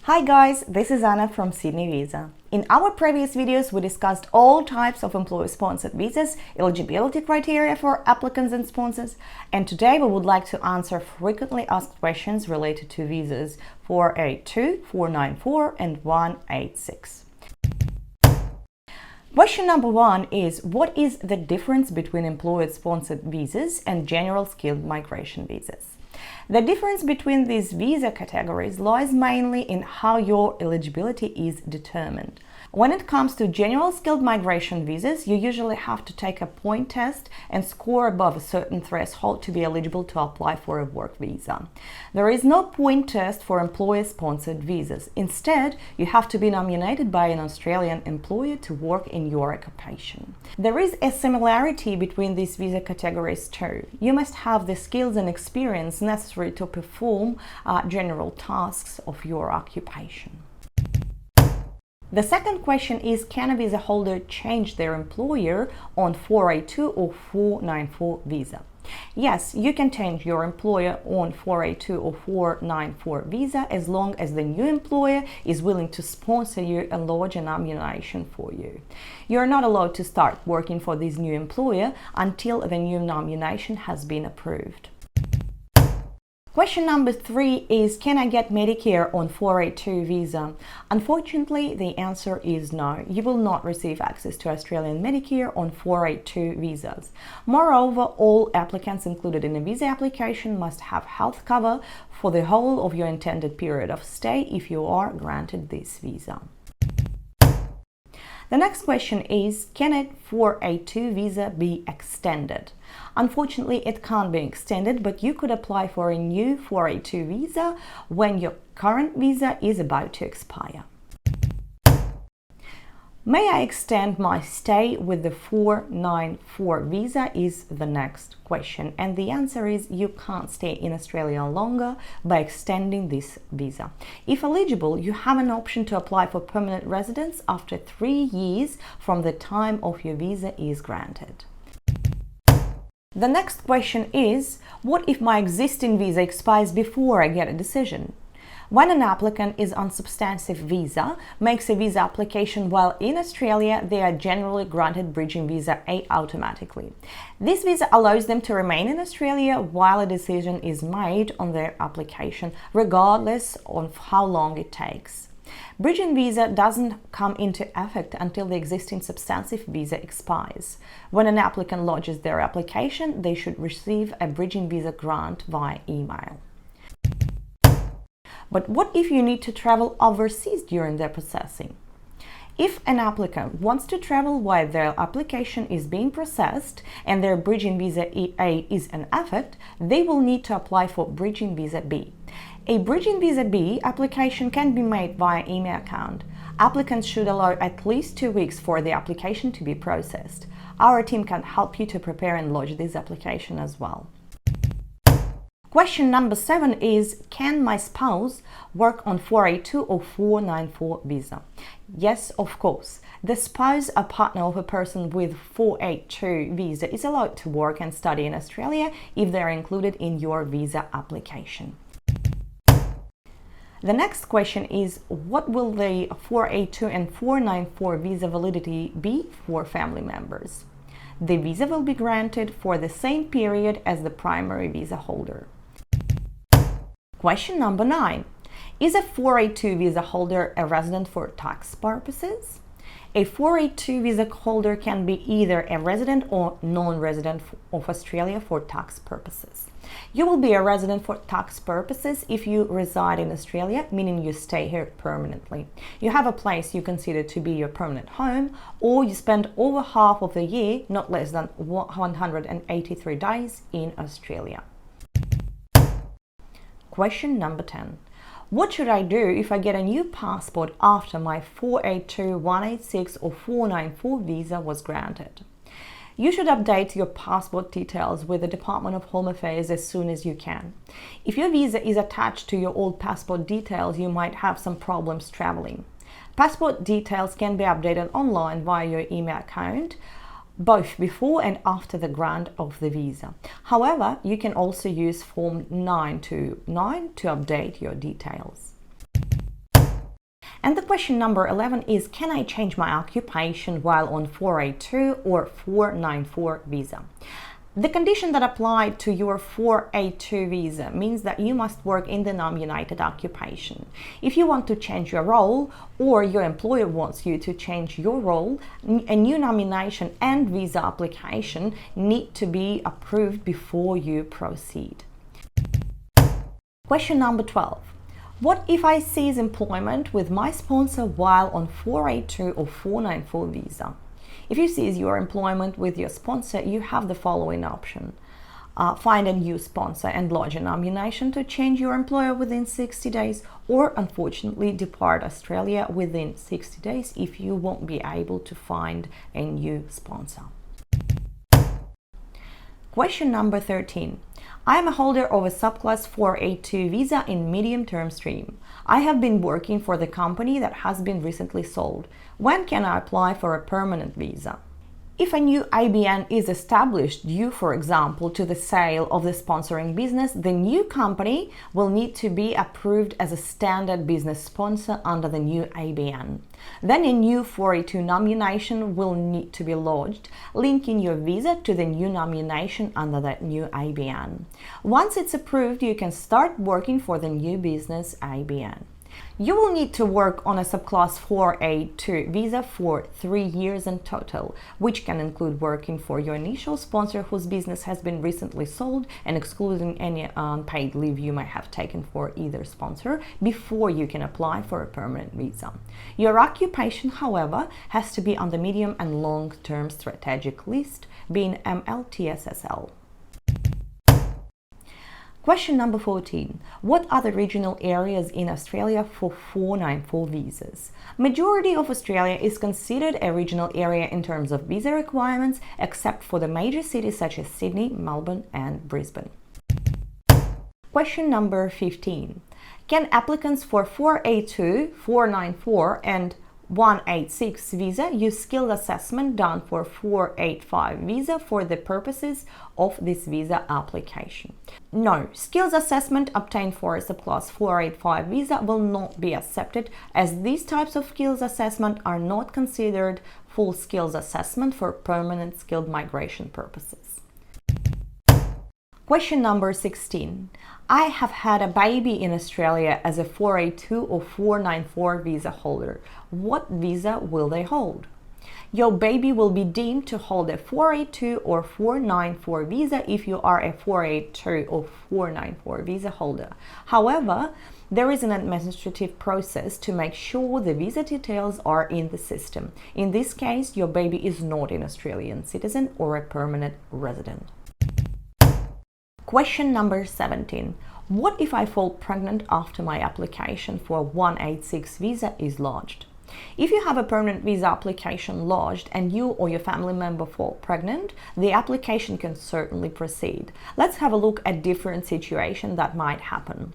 Hi guys, this is Anna from Sydney Visa. In our previous videos, we discussed all types of employer-sponsored visas, eligibility criteria for applicants and sponsors, and today we would like to answer frequently asked questions related to visas 482, 494 and 186. Question number 1 is, what is the difference between employer-sponsored visas and general skilled migration visas? The difference between these visa categories lies mainly in how your eligibility is determined. When it comes to general skilled migration visas, you usually have to take a point test and score above a certain threshold to be eligible to apply for a work visa. There is no point test for employer-sponsored visas. Instead, you have to be nominated by an Australian employer to work in your occupation. There is a similarity between these visa categories too. You must have the skills and experience necessary to perform general tasks of your occupation. The second question is, can a visa holder change their employer on 482 or 494 visa? Yes, you can change your employer on 482 or 494 visa as long as the new employer is willing to sponsor you and lodge a nomination for you. You are not allowed to start working for this new employer until the new nomination has been approved. Question number 3 is, can I get Medicare on 482 visa? Unfortunately, the answer is no. You will not receive access to Australian Medicare on 482 visas. Moreover, all applicants included in a visa application must have health cover for the whole of your intended period of stay if you are granted this visa. The next question is, can a 482 visa be extended? Unfortunately, it can't be extended, but you could apply for a new 482 visa when your current visa is about to expire. May I extend my stay with the 494 visa is the next question, and the answer is you can't stay in Australia longer by extending this visa. If eligible, you have an option to apply for permanent residence after 3 years from the time of your visa is granted. The next question is, what if my existing visa expires before I get a decision? When an applicant is on substantive visa, makes a visa application while in Australia, they are generally granted bridging visa A automatically. This visa allows them to remain in Australia while a decision is made on their application, regardless of how long it takes. Bridging visa doesn't come into effect until the existing substantive visa expires. When an applicant lodges their application, they should receive a bridging visa grant via email. But what if you need to travel overseas during their processing? If an applicant wants to travel while their application is being processed and their bridging visa A is in effect, they will need to apply for bridging visa B. A bridging visa B application can be made via email account. Applicants should allow at least 2 weeks for the application to be processed. Our team can help you to prepare and lodge this application as well. Question number 7 is, can my spouse work on 482 or 494 visa? Yes, of course. The spouse or partner of a person with 482 visa is allowed to work and study in Australia if they are included in your visa application. The next question is, what will the 482 and 494 visa validity be for family members? The visa will be granted for the same period as the primary visa holder. Question number 9. Is a 482 visa holder a resident for tax purposes? A 482 visa holder can be either a resident or non-resident of Australia for tax purposes. You will be a resident for tax purposes if you reside in Australia, meaning you stay here permanently. You have a place you consider to be your permanent home, or you spend over half of the year, not less than 183 days, in Australia. Question number 10. What should I do if I get a new passport after my 482, 186 or 494 visa was granted? You should update your passport details with the Department of Home Affairs as soon as you can. If your visa is attached to your old passport details, you might have some problems traveling. Passport details can be updated online via your email account, both before and after the grant of the visa. However, you can also use Form 929 to update your details. And the question number 11 is, can I change my occupation while on 482 or 494 visa? The condition that applied to your 482 visa means that you must work in the nominated occupation. If you want to change your role or your employer wants you to change your role, a new nomination and visa application need to be approved before you proceed. Question number 12. What if I cease employment with my sponsor while on 482 or 494 visa? If you cease your employment with your sponsor, you have the following option. Find a new sponsor and lodge a nomination to change your employer within 60 days, or unfortunately depart Australia within 60 days if you won't be able to find a new sponsor. Question number 13. I am a holder of a subclass 482 visa in medium-term stream. I have been working for the company that has been recently sold. When can I apply for a permanent visa? If a new ABN is established due, for example, to the sale of the sponsoring business, the new company will need to be approved as a standard business sponsor under the new ABN. Then a new 482 nomination will need to be lodged, linking your visa to the new nomination under that new ABN. Once it's approved, you can start working for the new business ABN. You will need to work on a subclass 482 visa for 3 years in total, which can include working for your initial sponsor whose business has been recently sold and excluding any unpaid leave you may have taken for either sponsor before you can apply for a permanent visa. Your occupation, however, has to be on the medium and long-term strategic list, being MLTSSL. Question number 14. What are the regional areas in Australia for 494 visas? Majority of Australia is considered a regional area in terms of visa requirements, except for the major cities such as Sydney, Melbourne and Brisbane. Question number 15. Can applicants for 482, 494 and 186 visa use skills assessment done for 485 visa for the purposes of this visa application? No, skills assessment obtained for a subclass 485 visa will not be accepted, as these types of skills assessment are not considered full skills assessment for permanent skilled migration purposes. Question number 16. I have had a baby in Australia as a 482 or 494 visa holder. What visa will they hold? Your baby will be deemed to hold a 482 or 494 visa if you are a 482 or 494 visa holder. However, there is an administrative process to make sure the visa details are in the system. In this case, your baby is not an Australian citizen or a permanent resident. Question number 17. What if I fall pregnant after my application for 186 visa is lodged? If you have a permanent visa application lodged and you or your family member fall pregnant, the application can certainly proceed. Let's have a look at different situations that might happen.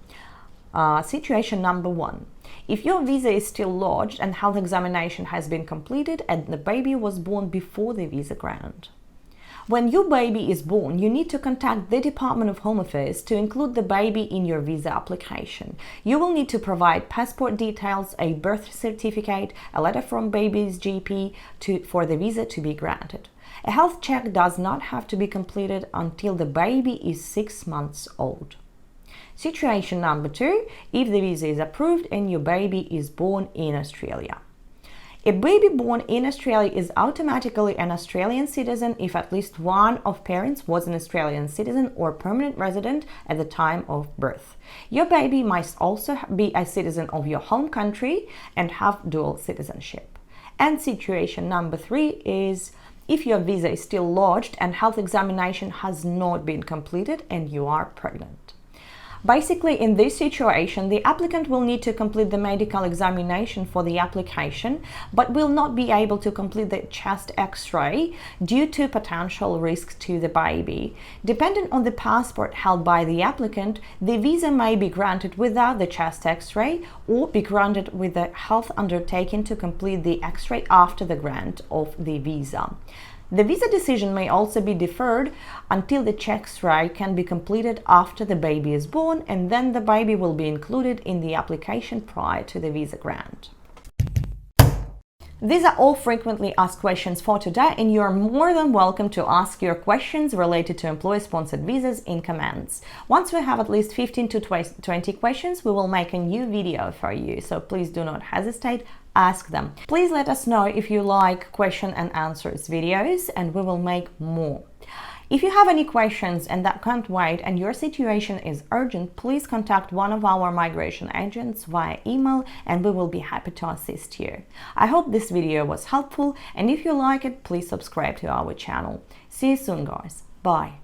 Situation number 1. If your visa is still lodged and health examination has been completed and the baby was born before the visa grant. When your baby is born, you need to contact the Department of Home Affairs to include the baby in your visa application. You will need to provide passport details, a birth certificate, a letter from baby's GP for the visa to be granted. A health check does not have to be completed until the baby is 6 months old. Situation number 2, if the visa is approved and your baby is born in Australia. A baby born in Australia is automatically an Australian citizen if at least one of parents was an Australian citizen or permanent resident at the time of birth. Your baby must also be a citizen of your home country and have dual citizenship. And situation number 3 is if your visa is still lodged and health examination has not been completed and you are pregnant. Basically, in this situation, the applicant will need to complete the medical examination for the application, but will not be able to complete the chest X-ray due to potential risks to the baby. Depending on the passport held by the applicant, the visa may be granted without the chest X-ray or be granted with the health undertaking to complete the X-ray after the grant of the visa. The visa decision may also be deferred until the X-ray can be completed after the baby is born, and then the baby will be included in the application prior to the visa grant. These are all frequently asked questions for today, and you are more than welcome to ask your questions related to employer-sponsored visas in comments. Once we have at least 15 to 20 questions, we will make a new video for you, so please do not hesitate, ask them. Please let us know if you like question and answers videos, and we will make more. If you have any questions and that can't wait and your situation is urgent, please contact one of our migration agents via email and we will be happy to assist you. I hope this video was helpful, and if you like it, please subscribe to our channel. See you soon, guys. Bye.